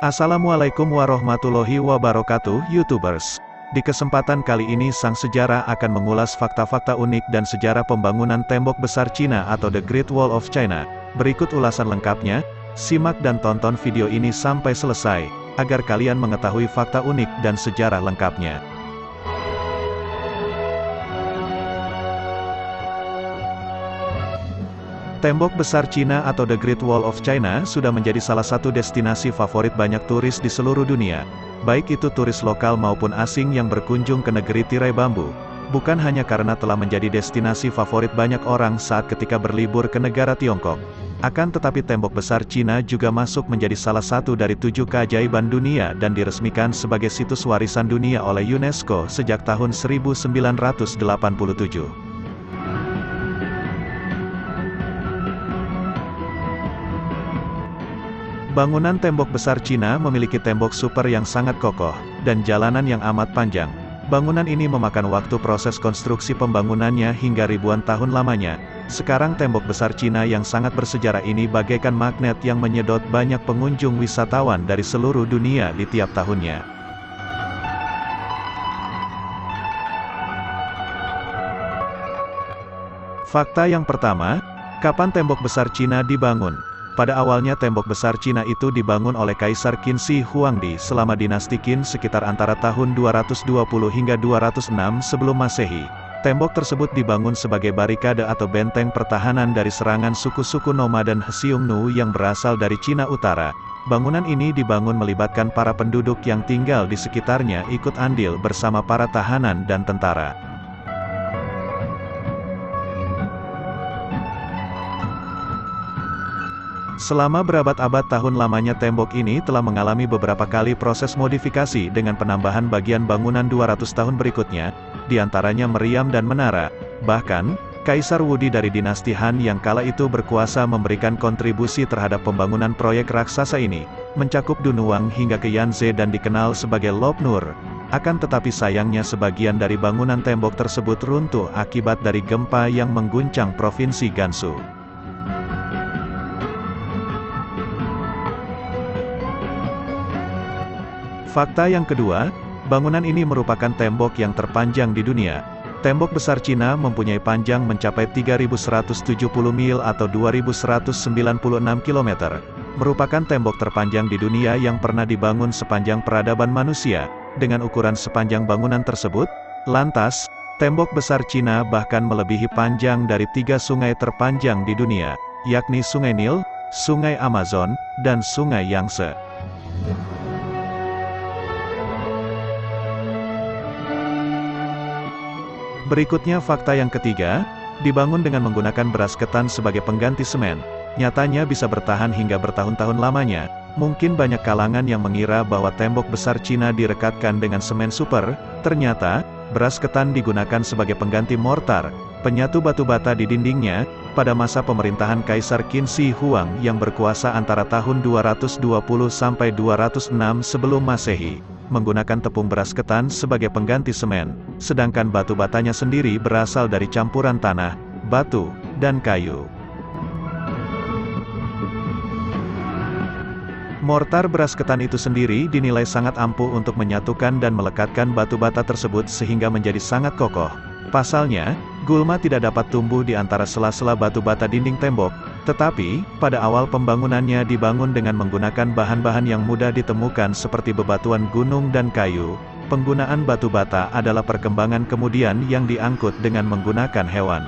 Assalamualaikum warahmatullahi wabarakatuh, YouTubers. Di kesempatan kali ini sang sejarah akan mengulas fakta-fakta unik dan sejarah pembangunan tembok besar Cina atau The Great Wall of China. Berikut ulasan lengkapnya, simak dan tonton video ini sampai selesai, agar kalian mengetahui fakta unik dan sejarah lengkapnya. Tembok besar Cina atau The Great Wall of China sudah menjadi salah satu destinasi favorit banyak turis di seluruh dunia. Baik itu turis lokal maupun asing yang berkunjung ke negeri tirai bambu. Bukan hanya karena telah menjadi destinasi favorit banyak orang saat ketika berlibur ke negara Tiongkok. Akan tetapi tembok besar Cina juga masuk menjadi salah satu dari 7 keajaiban dunia dan diresmikan sebagai situs warisan dunia oleh UNESCO sejak tahun 1987. Bangunan tembok besar Cina memiliki tembok super yang sangat kokoh, dan jalanan yang amat panjang. Bangunan ini memakan waktu proses konstruksi pembangunannya hingga ribuan tahun lamanya. Sekarang tembok besar Cina yang sangat bersejarah ini bagaikan magnet yang menyedot banyak pengunjung wisatawan dari seluruh dunia di tiap tahunnya. Fakta yang pertama, kapan tembok besar Cina dibangun? Pada awalnya tembok besar Cina itu dibangun oleh Kaisar Qin Shi Huangdi selama dinasti Qin sekitar antara tahun 220 hingga 206 sebelum Masehi. Tembok tersebut dibangun sebagai barikade atau benteng pertahanan dari serangan suku-suku nomaden Xiongnu yang berasal dari Cina Utara. Bangunan ini dibangun melibatkan para penduduk yang tinggal di sekitarnya ikut andil bersama para tahanan dan tentara. Selama berabad-abad tahun lamanya tembok ini telah mengalami beberapa kali proses modifikasi dengan penambahan bagian bangunan 200 tahun berikutnya, diantaranya meriam dan menara. Bahkan, Kaisar Wudi dari dinasti Han yang kala itu berkuasa memberikan kontribusi terhadap pembangunan proyek raksasa ini, mencakup Dunhuang hingga ke Yangtze dan dikenal sebagai Lop Nur. Akan tetapi sayangnya sebagian dari bangunan tembok tersebut runtuh akibat dari gempa yang mengguncang provinsi Gansu. Fakta yang kedua, bangunan ini merupakan tembok yang terpanjang di dunia. Tembok besar Cina mempunyai panjang mencapai 3.170 mil atau 2.196 km. Merupakan tembok terpanjang di dunia yang pernah dibangun sepanjang peradaban manusia. Dengan ukuran sepanjang bangunan tersebut, lantas, tembok besar Cina bahkan melebihi panjang dari 3 sungai terpanjang di dunia, yakni Sungai Nil, Sungai Amazon, dan Sungai Yangtze. Berikutnya fakta yang ketiga, dibangun dengan menggunakan beras ketan sebagai pengganti semen. Nyatanya bisa bertahan hingga bertahun-tahun lamanya. Mungkin banyak kalangan yang mengira bahwa tembok besar Cina direkatkan dengan semen super, ternyata, beras ketan digunakan sebagai pengganti mortar, penyatu batu bata di dindingnya, pada masa pemerintahan Kaisar Qin Shi Huang yang berkuasa antara tahun 220 sampai 206 sebelum Masehi. Menggunakan tepung beras ketan sebagai pengganti semen, sedangkan batu batanya sendiri berasal dari campuran tanah, batu, dan kayu. Mortar beras ketan itu sendiri dinilai sangat ampuh untuk menyatukan dan melekatkan batu bata tersebut sehingga menjadi sangat kokoh. Pasalnya, gulma tidak dapat tumbuh di antara sela-sela batu bata dinding tembok, tetapi, pada awal pembangunannya dibangun dengan menggunakan bahan-bahan yang mudah ditemukan seperti bebatuan gunung dan kayu. Penggunaan batu bata adalah perkembangan kemudian yang diangkut dengan menggunakan hewan.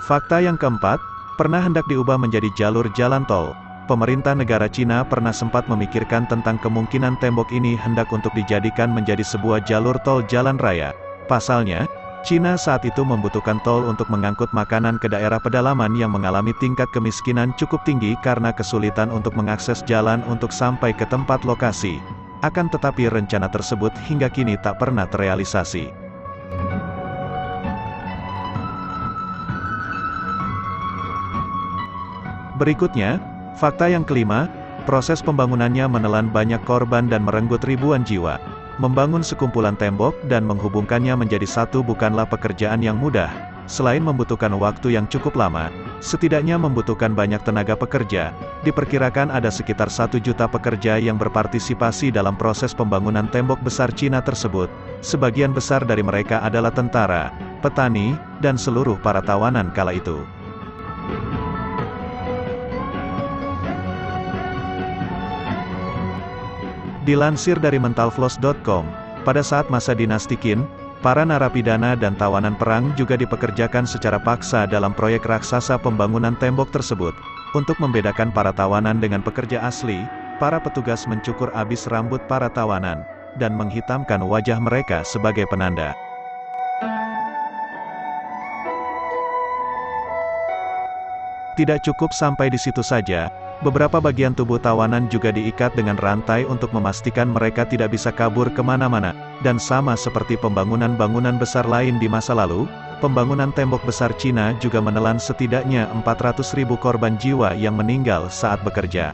Fakta yang keempat, pernah hendak diubah menjadi jalur jalan tol. Pemerintah negara Cina pernah sempat memikirkan tentang kemungkinan tembok ini hendak untuk dijadikan menjadi sebuah jalur tol jalan raya. Pasalnya, Cina saat itu membutuhkan tol untuk mengangkut makanan ke daerah pedalaman yang mengalami tingkat kemiskinan cukup tinggi karena kesulitan untuk mengakses jalan untuk sampai ke tempat lokasi. Akan tetapi rencana tersebut hingga kini tak pernah terrealisasi. Berikutnya, fakta yang kelima, proses pembangunannya menelan banyak korban dan merenggut ribuan jiwa. Membangun sekumpulan tembok dan menghubungkannya menjadi satu bukanlah pekerjaan yang mudah. Selain membutuhkan waktu yang cukup lama, setidaknya membutuhkan banyak tenaga pekerja. Diperkirakan ada sekitar 1 juta pekerja yang berpartisipasi dalam proses pembangunan tembok besar Cina tersebut. Sebagian besar dari mereka adalah tentara, petani, dan seluruh para tawanan kala itu. Dilansir dari mentalfloss.com, pada saat masa dinasti Qin, para narapidana dan tawanan perang juga dipekerjakan secara paksa dalam proyek raksasa pembangunan tembok tersebut. Untuk membedakan para tawanan dengan pekerja asli, para petugas mencukur abis rambut para tawanan, dan menghitamkan wajah mereka sebagai penanda. Tidak cukup sampai di situ saja. Beberapa bagian tubuh tawanan juga diikat dengan rantai untuk memastikan mereka tidak bisa kabur kemana-mana. Dan sama seperti pembangunan bangunan besar lain di masa lalu, pembangunan tembok besar Cina juga menelan setidaknya 400.000 korban jiwa yang meninggal saat bekerja.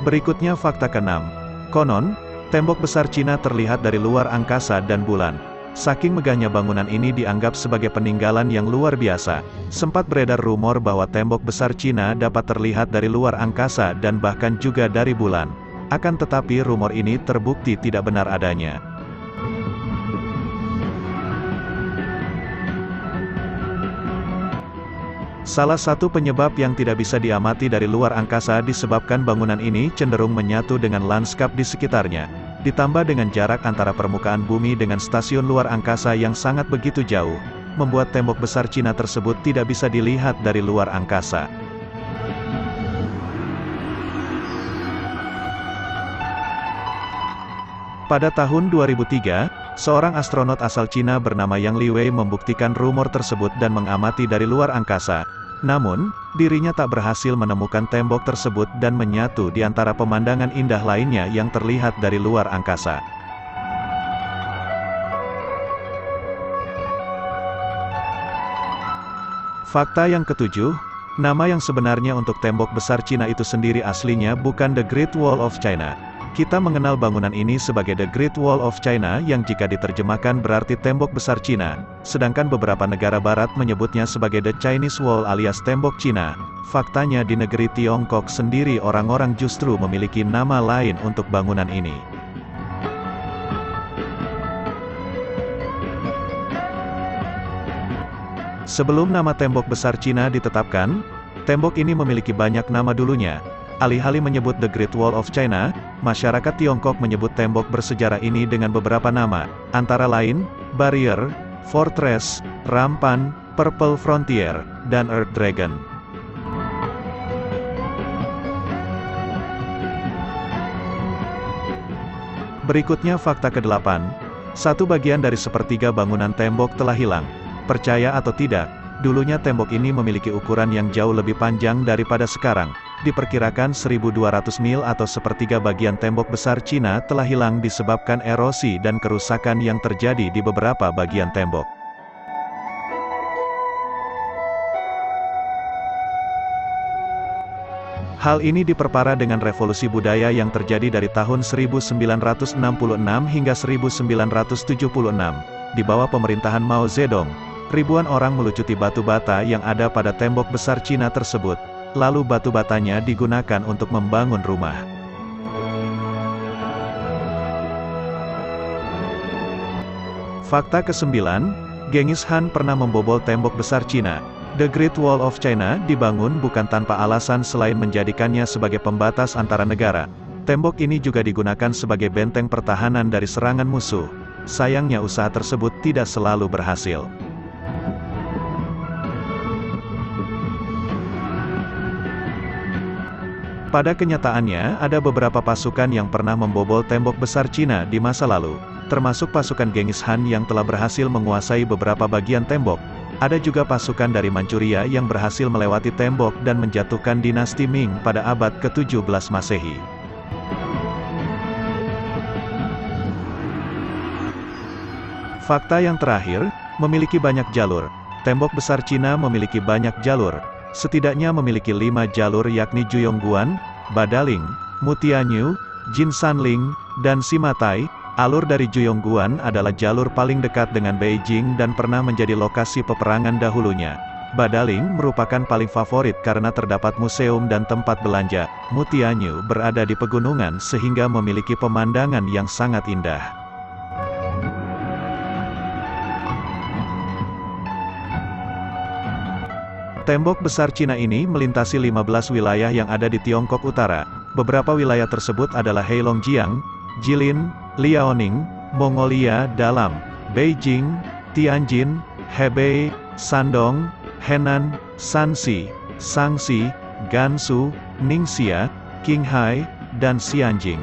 Berikutnya fakta ke-6. Konon, tembok besar Cina terlihat dari luar angkasa dan bulan. Saking megahnya bangunan ini dianggap sebagai peninggalan yang luar biasa. Sempat beredar rumor bahwa tembok besar Cina dapat terlihat dari luar angkasa dan bahkan juga dari bulan. Akan tetapi rumor ini terbukti tidak benar adanya. Salah satu penyebab yang tidak bisa diamati dari luar angkasa disebabkan bangunan ini cenderung menyatu dengan lanskap di sekitarnya. Ditambah dengan jarak antara permukaan bumi dengan stasiun luar angkasa yang sangat begitu jauh, membuat tembok besar Cina tersebut tidak bisa dilihat dari luar angkasa. Pada tahun 2003, seorang astronot asal Cina bernama Yang Liwei membuktikan rumor tersebut dan mengamati dari luar angkasa. Namun, dirinya tak berhasil menemukan tembok tersebut dan menyatu di antara pemandangan indah lainnya yang terlihat dari luar angkasa. Fakta yang ke-7, nama yang sebenarnya untuk tembok besar Cina itu sendiri aslinya bukan The Great Wall of China. Kita mengenal bangunan ini sebagai The Great Wall of China yang jika diterjemahkan berarti tembok besar Cina, sedangkan beberapa negara barat menyebutnya sebagai The Chinese Wall alias tembok Cina. Faktanya di negeri Tiongkok sendiri orang-orang justru memiliki nama lain untuk bangunan ini. Sebelum nama tembok besar Cina ditetapkan, tembok ini memiliki banyak nama dulunya. Alih-alih menyebut The Great Wall of China, masyarakat Tiongkok menyebut tembok bersejarah ini dengan beberapa nama, antara lain, Barrier, Fortress, Rampan, Purple Frontier, dan Earth Dragon. Berikutnya fakta ke-8. Satu bagian dari sepertiga bangunan tembok telah hilang. Percaya atau tidak, dulunya tembok ini memiliki ukuran yang jauh lebih panjang daripada sekarang. Diperkirakan 1.200 mil atau sepertiga bagian tembok besar Cina telah hilang disebabkan erosi dan kerusakan yang terjadi di beberapa bagian tembok. Hal ini diperparah dengan revolusi budaya yang terjadi dari tahun 1966 hingga 1976. Di bawah pemerintahan Mao Zedong, ribuan orang melucuti batu bata yang ada pada tembok besar Cina tersebut. Lalu batu batanya digunakan untuk membangun rumah. Fakta ke-9, Genghis Khan pernah membobol tembok besar Cina. The Great Wall of China dibangun bukan tanpa alasan selain menjadikannya sebagai pembatas antara negara. Tembok ini juga digunakan sebagai benteng pertahanan dari serangan musuh. Sayangnya usaha tersebut tidak selalu berhasil. Pada kenyataannya, ada beberapa pasukan yang pernah membobol tembok besar Cina di masa lalu, termasuk pasukan Genghis Khan yang telah berhasil menguasai beberapa bagian tembok. Ada juga pasukan dari Manchuria yang berhasil melewati tembok dan menjatuhkan dinasti Ming pada abad ke-17 Masehi. Fakta yang terakhir, memiliki banyak jalur. Tembok besar Cina memiliki banyak jalur. setidaknya memiliki 5 jalur yakni Juyongguan, Badaling, Mutianyu, Jinsanling, dan Simatai. Alur dari Juyongguan adalah jalur paling dekat dengan Beijing dan pernah menjadi lokasi peperangan dahulunya. Badaling merupakan paling favorit karena terdapat museum dan tempat belanja. Mutianyu berada di pegunungan sehingga memiliki pemandangan yang sangat indah. Tembok besar Cina ini melintasi 15 wilayah yang ada di Tiongkok Utara. Beberapa wilayah tersebut adalah Heilongjiang, Jilin, Liaoning, Mongolia Dalam, Beijing, Tianjin, Hebei, Shandong, Henan, Shanxi, Shaanxi, Gansu, Ningxia, Qinghai, dan Xianjing.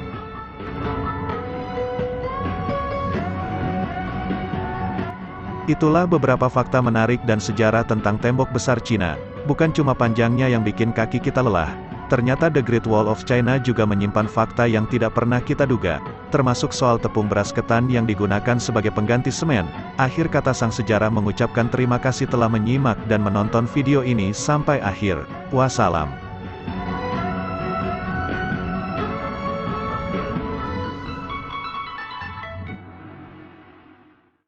Itulah beberapa fakta menarik dan sejarah tentang tembok besar Cina. Bukan cuma panjangnya yang bikin kaki kita lelah. Ternyata The Great Wall of China juga menyimpan fakta yang tidak pernah kita duga, termasuk soal tepung beras ketan yang digunakan sebagai pengganti semen. Akhir kata sang sejarah mengucapkan terima kasih telah menyimak dan menonton video ini sampai akhir. Wassalam.